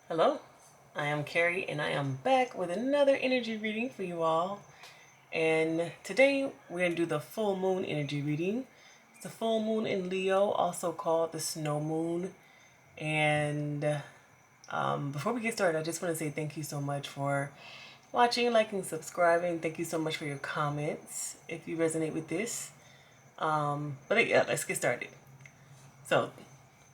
Hello, I am Carrie and I am back with another energy reading for you all. And today we're going to do the full moon energy reading. It's the full moon in Leo, also called the snow moon. And before we get started, I just want to say thank you so much for watching, liking, subscribing. Thank you so much for your comments if you resonate with this. But yeah, let's get started. So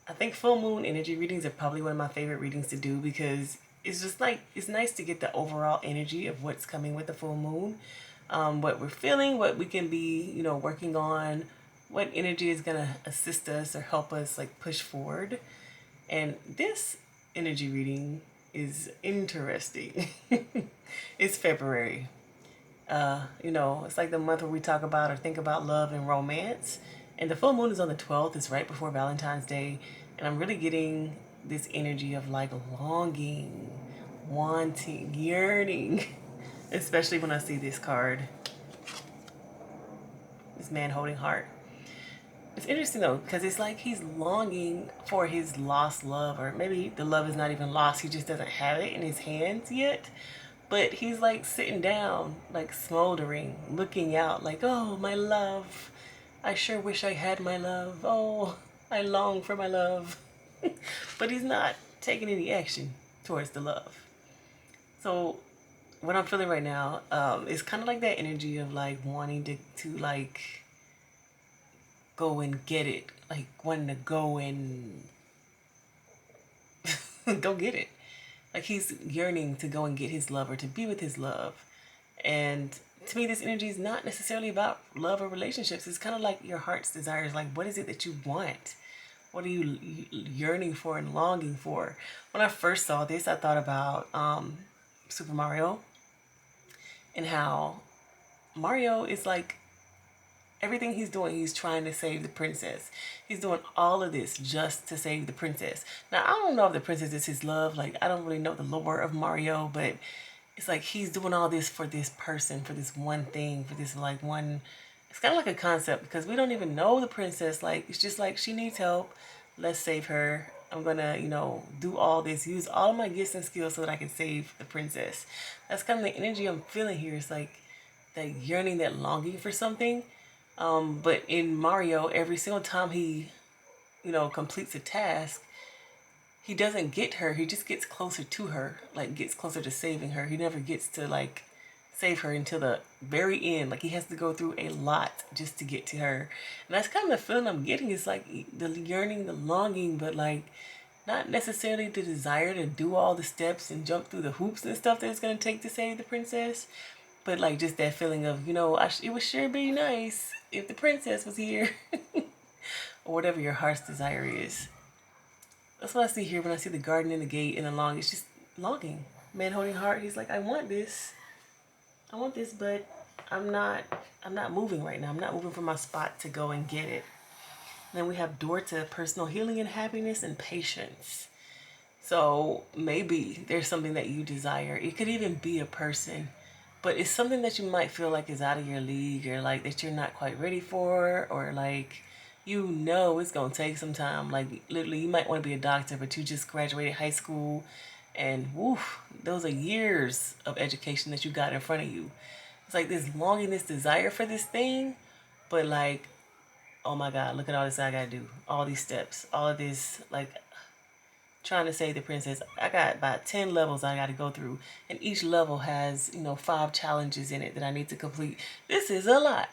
I think full moon energy readings are probably one of my favorite readings to do because it's just like it's nice to get the overall energy of what's coming with the full moon, what we're feeling, what we can be, working on, what energy is gonna assist us or help us like push forward. And this energy reading is interesting. It's February. It's like the month where we talk about or think about love and romance. And the full moon is on the 12th, it's right before Valentine's Day. And I'm really getting this energy of like longing, wanting, yearning, especially when I see this card, this man holding heart. It's interesting though, because it's like he's longing for his lost love, or maybe the love is not even lost, he just doesn't have it in his hands yet. But he's like sitting down, like smoldering, looking out, like, oh, my love. I sure wish I had my love. Oh, I long for my love. But he's not taking any action towards the love. So, what I'm feeling right now is kind of like that energy of like wanting to like go and get it, like wanting to go and go get it. Like he's yearning to go and get his love or to be with his love. And to me, this energy is not necessarily about love or relationships. It's kind of like your heart's desires. Like, what is it that you want? What are you yearning for and longing for? When I first saw this, I thought about Super Mario and how Mario is like everything he's doing, he's trying to save the princess. He's doing all of this just to save the princess. Now, I don't know if the princess is his love. Like, I don't really know the lore of Mario, but it's like he's doing all this for this person, for this one thing, for this like one. It's kind of like a concept because we don't even know the princess. Like, it's just like she needs help. Let's save her. I'm gonna, do all this, use all of my gifts and skills so that I can save the princess. That's kind of the energy I'm feeling here. It's like that yearning, that longing for something. But in Mario, every single time he, completes a task, he doesn't get her. He just gets closer to her, like gets closer to saving her. He never gets to like save her until the very end. Like he has to go through a lot just to get to her. And that's kind of the feeling I'm getting. It's like the yearning, the longing, but like not necessarily the desire to do all the steps and jump through the hoops and stuff that it's going to take to save the princess. But like just that feeling of, it would sure be nice if the princess was here. Or whatever your heart's desire is. That's what I see here when I see the garden and the gate and the long. It's just longing. Man holding heart. He's like, I want this. I want this, but I'm not moving right now. I'm not moving from my spot to go and get it. And then we have door to personal healing and happiness and patience. So maybe there's something that you desire. It could even be a person, but it's something that you might feel like is out of your league or like that you're not quite ready for, or like it's gonna take some time. Like literally you might want to be a doctor, but you just graduated high school and woof, those are years of education that you got in front of you. It's like this longing, this desire for this thing, but like, oh my God, look at all this I gotta do. All these steps, all of this, like trying to save the princess. I got about 10 levels I got to go through, and each level has 5 challenges in it that I need to complete. This is a lot.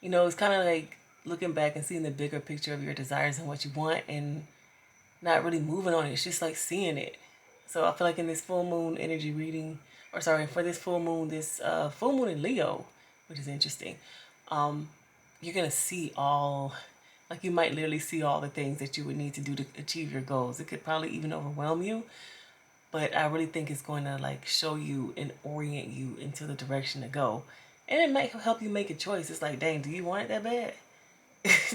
It's kind of like looking back and seeing the bigger picture of your desires and what you want and not really moving on it. It's just like seeing it. So I feel like in this full moon energy reading, or sorry, for this full moon in Leo, which is interesting, you're going to see all, like you might literally see all the things that you would need to do to achieve your goals. It could probably even overwhelm you, but I really think it's going to like show you and orient you into the direction to go. And it might help you make a choice. It's like, dang, do you want it that bad?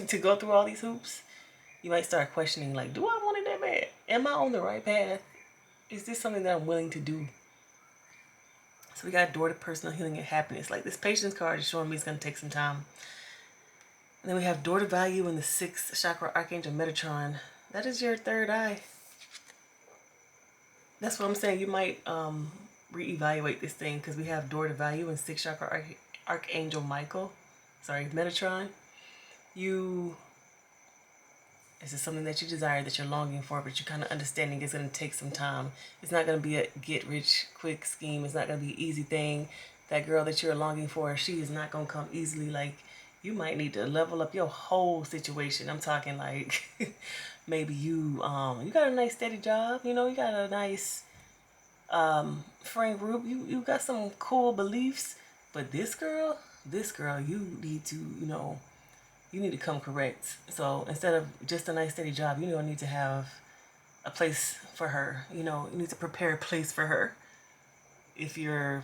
To go through all these hoops? You might start questioning, like, do I want it that bad? Am I on the right path? Is this something that I'm willing to do? So we got door to personal healing and happiness. Like this patience card is showing me it's going to take some time. And then we have door to value in the 6th chakra, Archangel Metatron. That is your third eye. That's what I'm saying. You might reevaluate this thing because we have door to value and sixth chakra archangel Michael. Sorry, Metatron. You This is something that you desire, that you're longing for, but you're kind of understanding it's going to take some time. It's not going to be a get rich quick scheme. It's not going to be an easy thing. That girl that you're longing for, she is not going to come easily. Like, you might need to level up your whole situation. I'm talking like maybe you got a nice steady job, you got a nice friend group, you got some cool beliefs, but this girl, you need to, you need to come correct. So instead of just a nice steady job, you don't need to have a place for her. You need to prepare a place for her. If you're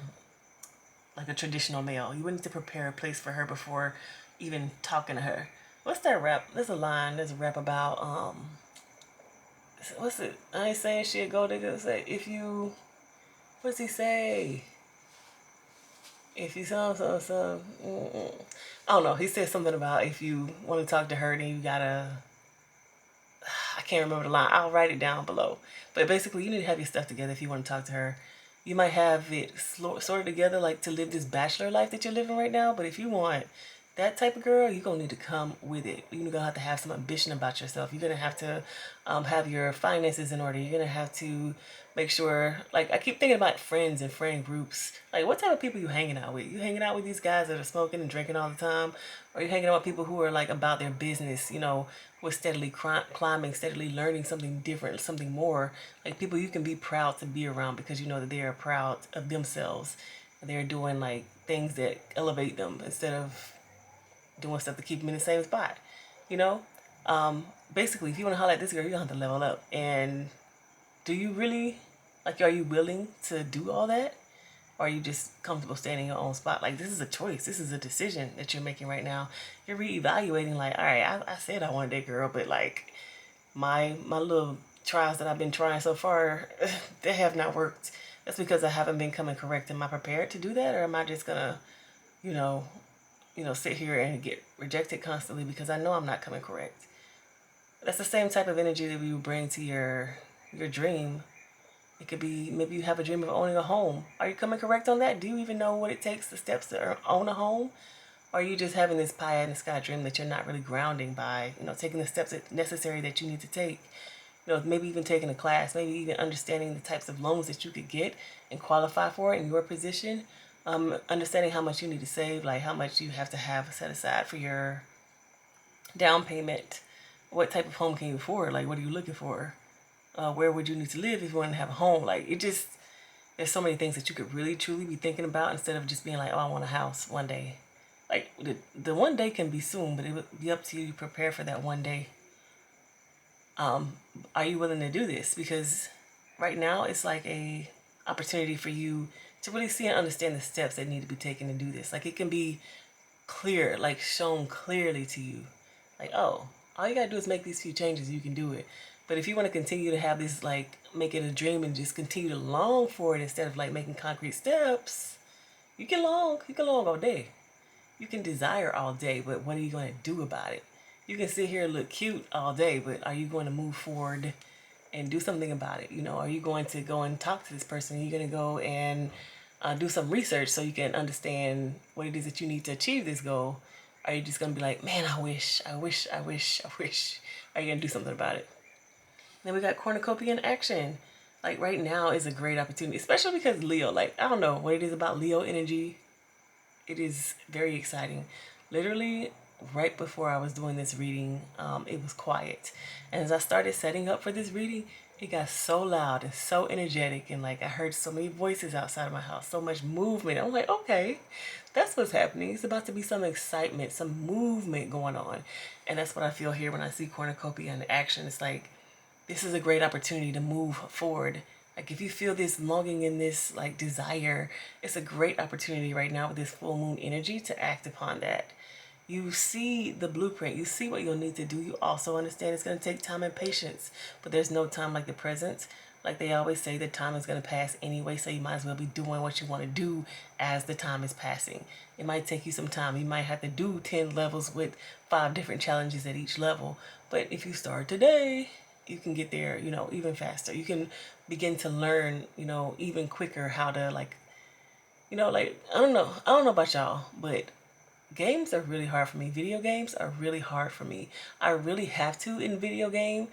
like a traditional male, you would need to prepare a place for her before even talking to her. What's that rap? There's a rap about what's it? I ain't saying shit. Go digger. Say if you. What's he say? If you so. I don't know. He said something about if you want to talk to her, then you gotta. I can't remember the line. I'll write it down below. But basically, you need to have your stuff together if you want to talk to her. You might have it sort of together, like to live this bachelor life that you're living right now. But if you want that type of girl, you're going to need to come with it. You're going to have some ambition about yourself. You're going to have to have your finances in order. You're going to have to make sure, like, I keep thinking about friends and friend groups. Like, what type of people you hanging out with? You hanging out with these guys that are smoking and drinking all the time? Or you hanging out with people who are, like, about their business, who are steadily climbing, steadily learning something different, something more? Like, people you can be proud to be around because you know that they are proud of themselves. And they're doing, like, things that elevate them instead of doing stuff to keep them in the same spot, you know? Basically, if you want to holler at this girl, you're going to have to level up. And do you really, like, are you willing to do all that? Or are you just comfortable staying in your own spot? Like, this is a choice. This is a decision that you're making right now. You're reevaluating, like, all right, I said I wanted that girl, but, like, my little trials that I've been trying so far, they have not worked. That's because I haven't been coming correct. Am I prepared to do that? Or am I just going to, you know, sit here and get rejected constantly because I know I'm not coming correct? That's the same type of energy that we would bring to your dream. It could be maybe you have a dream of owning a home. Are you coming correct on that? Do you even know what it takes, the steps to own a home? Or are you just having this pie in the sky dream that you're not really grounding by, taking the steps necessary that you need to take? Maybe even taking a class, maybe even understanding the types of loans that you could get and qualify for in your position. Understanding how much you need to save, like how much you have to have set aside for your down payment. What type of home can you afford? Like, what are you looking for? Where would you need to live if you want to have a home? Like, there's so many things that you could really, truly be thinking about instead of just being like, oh, I want a house one day. Like, the one day can be soon, but it would be up to you to prepare for that one day. Are you willing to do this? Because right now it's like a opportunity for you to really see and understand the steps that need to be taken to do this. Like, it can be clear, like shown clearly to you. Like, oh, all you gotta do is make these few changes, you can do it. But if you want to continue to have this, like, make it a dream and just continue to long for it instead of like making concrete steps, you can long all day. You can desire all day, but what are you going to do about it? You can sit here and look cute all day, but are you going to move forward and do something about it? Are you going to go and talk to this person? Are you going to go and do some research so you can understand what it is that you need to achieve this goal? Are you just going to be like, man, I wish? Are you going to do something about it? Then we got cornucopia in action. Like, right now is a great opportunity, especially because Leo, like, I don't know what it is about Leo energy. It is very exciting. Literally, right before I was doing this reading, it was quiet. And as I started setting up for this reading, it got so loud and so energetic. And, like, I heard so many voices outside of my house, so much movement. I'm like, okay, that's what's happening. It's about to be some excitement, some movement going on. And that's what I feel here when I see cornucopia in action. It's like, this is a great opportunity to move forward. Like, if you feel this longing and this, like, desire, it's a great opportunity right now with this full moon energy to act upon that. You see the blueprint. You see what you'll need to do. You also understand it's going to take time and patience. But there's no time like the present. Like they always say, the time is going to pass anyway, so you might as well be doing what you want to do as the time is passing. It might take you some time. You might have to do 10 levels with 5 different challenges at each level. But if you start today, you can get there, you know, even faster. You can begin to learn, you know, even quicker how to like, you know, like I don't know about y'all, but games are really hard for me. Video games are really hard for me. I really have to in video game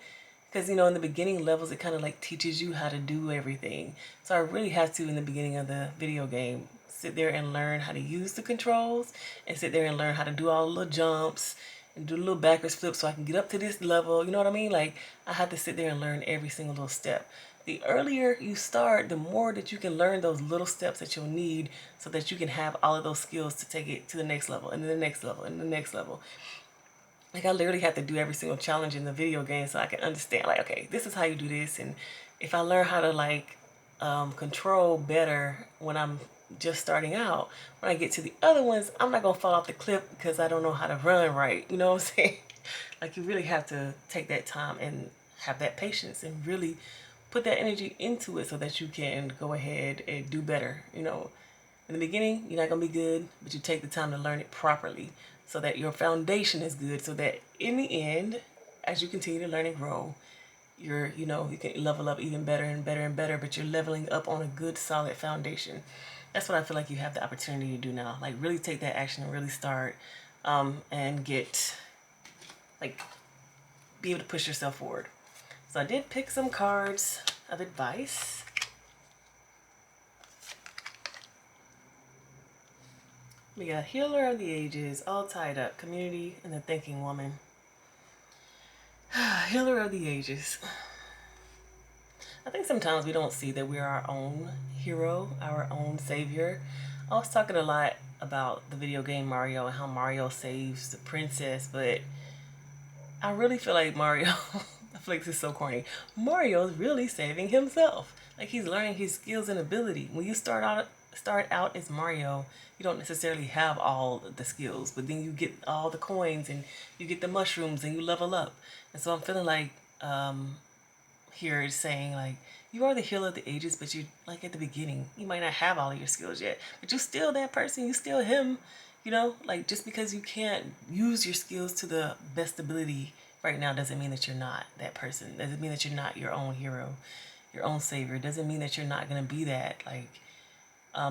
because, you know, in the beginning levels, it kind of like teaches you how to do everything. So I really have to, in the beginning of the video game, sit there and learn how to use the controls and sit there and learn how to do all the little jumps and do a little backwards flip so I can get up to this level. You know what I mean? Like, I have to sit there and learn every single little step. The earlier you start, the more that you can learn those little steps that you'll need so that you can have all of those skills to take it to the next level and then the next level and the next level. Like, I literally have to do every single challenge in the video game so I can understand, like, okay, this is how you do this. And if I learn how to like control better when I'm just starting out, when I get to the other ones, I'm not gonna fall off the cliff because I don't know how to run right. You know what I'm saying? Like, you really have to take that time and have that patience and really put that energy into it so that you can go ahead and do better. You know, in the beginning, you're not gonna be good, but you take the time to learn it properly so that your foundation is good, so that in the end, as you continue to learn and grow, you know, you can level up even better and better and better, but you're leveling up on a good solid foundation. That's what I feel like you have the opportunity to do now. Like, really take that action and really start and get, like, be able to push yourself forward. So I did pick some cards of advice. We got Healer of the Ages, All Tied Up, Community, and the Thinking Woman. Healer of the Ages. I think sometimes we don't see that we're our own hero, our own savior. I was talking a lot about the video game Mario and how Mario saves the princess, but I really feel like Mario, I feel like this is so corny, Mario's really saving himself. Like, he's learning his skills and ability. When you start out as Mario, you don't necessarily have all the skills, but then you get all the coins and you get the mushrooms and you level up. And so I'm feeling like here it's saying, like, you are the healer of the ages, but you, like, at the beginning, you might not have all of your skills yet, but you're still that person, you still him. You know, like, just because you can't use your skills to the best ability right now doesn't mean that you're not that person. Doesn't mean that you're not your own hero, your own savior. Doesn't mean that you're not going to be that, like,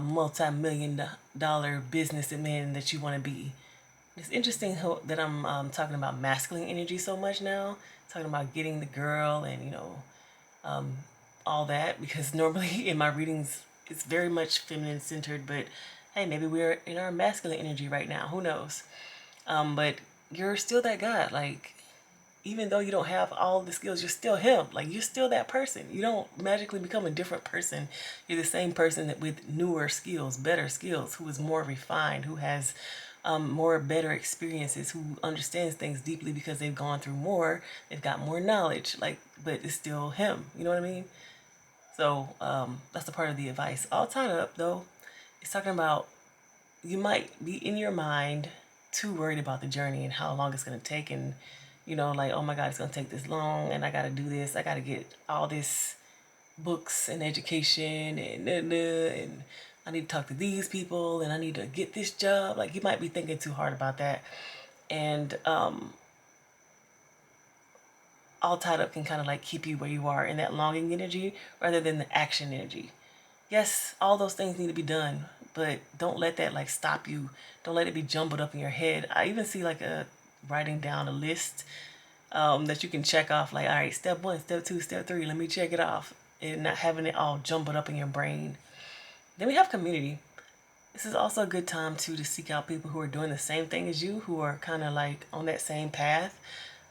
multi-million-dollar businessman that you want to be. It's interesting that I'm talking about masculine energy so much now, talking about getting the girl and, you know, all that, because normally in my readings it's very much feminine centered, but hey, maybe we're in our masculine energy right now, who knows. But you're still that guy. Like, even though you don't have all the skills, you're still him. Like, you're still that person. You don't magically become a different person. You're the same person that with newer skills, better skills, who is more refined, who has more better experiences, who understands things deeply because they've gone through more, they've got more knowledge, like, but it's still him. You know what I mean? So that's the part of the advice. All tied up, though, it's talking about you might be in your mind too worried about the journey and how long it's going to take, and, you know, like, oh my God, it's going to take this long, and I got to do this, I got to get all this books and education, and I need to talk to these people, and I need to get this job. Like, you might be thinking too hard about that. And all tied up can kind of like keep you where you are in that longing energy rather than the action energy. Yes, all those things need to be done, but don't let that like stop you. Don't let it be jumbled up in your head. I even see like writing down a list that you can check off, like, all right, step 1, step 2, step 3, let me check it off, and not having it all jumbled up in your brain. Then we have community. This is also a good time to seek out people who are doing the same thing as you, who are kind of like on that same path.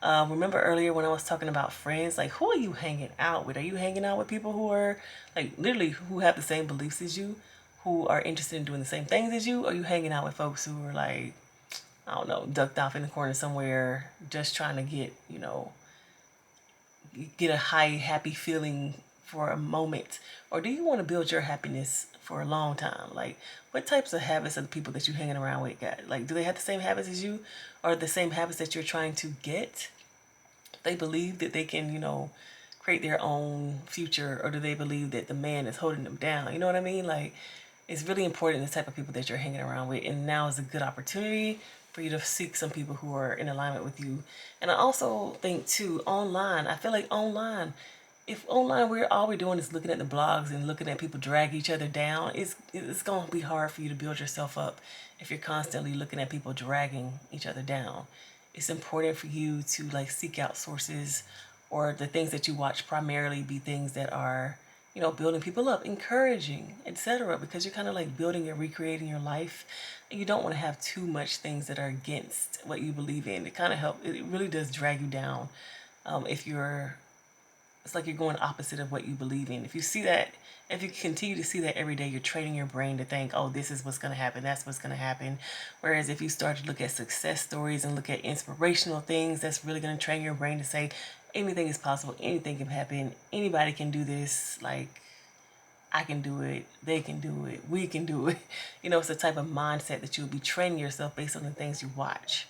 Remember earlier when I was talking about friends, like, who are you hanging out with? Are you hanging out with people who are like literally who have the same beliefs as you, who are interested in doing the same things as you? Or are you hanging out with folks who are like, I don't know, ducked off in the corner somewhere, just trying to get, you know, get a high, happy feeling for a moment? Or do you want to build your happiness for a long time? Like, what types of habits are the people that you're hanging around with got? Like, do they have the same habits as you, or the same habits that you're trying to get? They believe that they can, you know, create their own future, or do they believe that the man is holding them down? You know what I mean? Like, it's really important the type of people that you're hanging around with, and now is a good opportunity for you to seek some people who are in alignment with you. And I also think too, online, I feel like online, if online we're all we're doing is looking at the blogs and looking at people drag each other down, it's gonna be hard for you to build yourself up if you're constantly looking at people dragging each other down. It's important for you to like seek out sources, or the things that you watch primarily be things that are, building people up, encouraging, etc. Because you're kind of like building and recreating your life, and you don't want to have too much things that are against what you believe in. It kind of help. It really does drag you down. If you're It's like you're going opposite of what you believe in. If you see that, if you continue to see that every day, you're training your brain to think, oh, this is what's going to happen, that's what's going to happen. Whereas if you start to look at success stories and look at inspirational things, that's really going to train your brain to say, anything is possible, anything can happen, anybody can do this, like, I can do it, they can do it, we can do it. It's the type of mindset that you'll be training yourself based on the things you watch.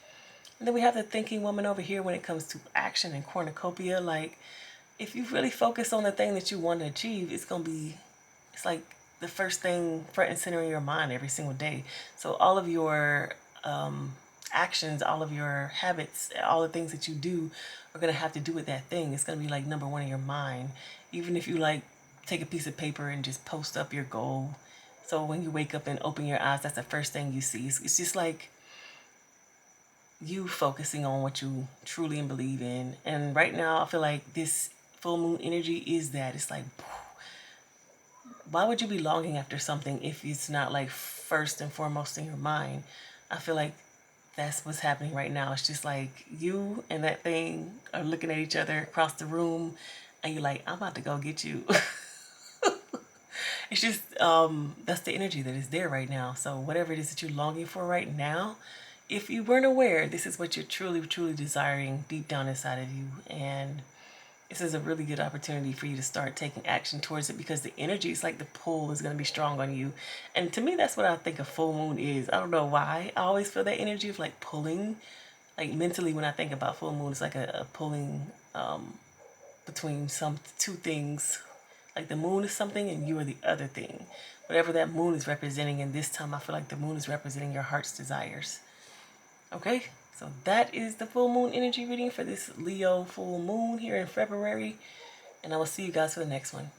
And then we have the thinking woman over here when it comes to action and cornucopia. Like, if you really focus on the thing that you want to achieve, it's like the first thing front and center in your mind every single day. So all of your actions, all of your habits, all the things that you do are going to have to do with that thing. It's going to be like number one in your mind. Even if you like take a piece of paper and just post up your goal. So when you wake up and open your eyes, that's the first thing you see. It's just like you focusing on what you truly believe in. And right now, I feel like this full moon energy is that. It's like, why would you be longing after something if it's not like first and foremost in your mind? I feel like that's what's happening right now. It's just like you and that thing are looking at each other across the room, and you're like, I'm about to go get you. It's just that's the energy that is there right now. So whatever it is that you're longing for right now, if you weren't aware, this is what you're truly, truly desiring deep down inside of you. And this is a really good opportunity for you to start taking action towards it, because the energy, it's like the pull is going to be strong on you. And to me, that's what I think a full moon is. I don't know why. I always feel that energy of like pulling. Like mentally, when I think about full moon, it's like a pulling between some two things. Like the moon is something and you are the other thing. Whatever that moon is representing, and this time I feel like the moon is representing your heart's desires. Okay, so that is the full moon energy reading for this Leo full moon here in February. And I will see you guys for the next one.